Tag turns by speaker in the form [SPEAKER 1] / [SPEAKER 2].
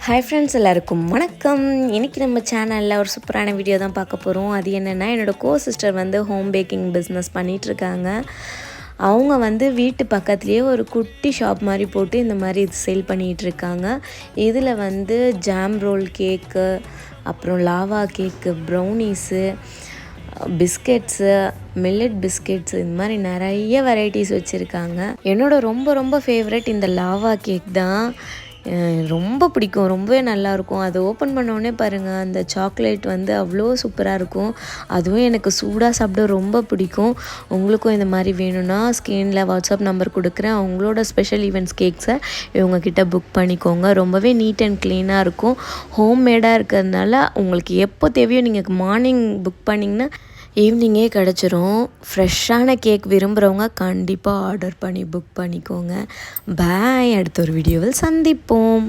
[SPEAKER 1] Hi friends, எல்லாருக்கும் வணக்கம். இன்றைக்கி நம்ம சேனலில் ஒரு சூப்பரான வீடியோ தான் பார்க்க போகிறோம். அது என்னென்னா, என்னோடய சிஸ்டர் வந்து ஹோம் பேக்கிங் பிஸ்னஸ் பண்ணிகிட்ருக்காங்க. அவங்க வந்து வீட்டு பக்கத்துலேயே ஒரு குட்டி ஷாப் மாதிரி போட்டு இந்த மாதிரி இது சேல் பண்ணிகிட்ருக்காங்க. இதில் வந்து ஜாம் ரோல் கேக்கு, அப்புறம் லாவா கேக்கு, ப்ரௌனீஸு, பிஸ்கெட்ஸு, மில்லட் பிஸ்கெட்ஸு, இந்த மாதிரி நிறைய வெரைட்டிஸ் வச்சுருக்காங்க. என்னோட ரொம்ப ஃபேவரட் இந்த லாவா கேக் தான். ரொம்ப பிடிக்கும், ரொம்பவே நல்லாயிருக்கும். அதை ஓப்பன் பண்ணோடனே பாருங்கள், அந்த சாக்லேட் வந்து அவ்வளோ சூப்பராக இருக்கும். அதுவும் எனக்கு சூடாக சாப்பிட ரொம்ப பிடிக்கும். உங்களுக்கும் இந்த மாதிரி வேணும்னா ஸ்க்ரீனில் வாட்ஸ்அப் நம்பர் கொடுக்குறேன். அவங்களோட ஸ்பெஷல் ஈவெண்ட்ஸ் கேக்ஸை இவங்கக்கிட்ட புக் பண்ணிக்கோங்க. ரொம்பவே நீட் அண்ட் க்ளீனாக இருக்கும். ஹோம்மேடாக இருக்கிறதுனால உங்களுக்கு எப்போ தேவையோ நீங்கள் மார்னிங் புக் பண்ணிங்கன்னா ஈவினிங்கே கிடச்சிரும். ஃப்ரெஷ்ஷான கேக் விரும்புகிறவங்க கண்டிப்பாக ஆர்டர் பண்ணி புக் பண்ணிக்கோங்க. பாய். அடுத்த ஒரு வீடியோவில் சந்திப்போம்.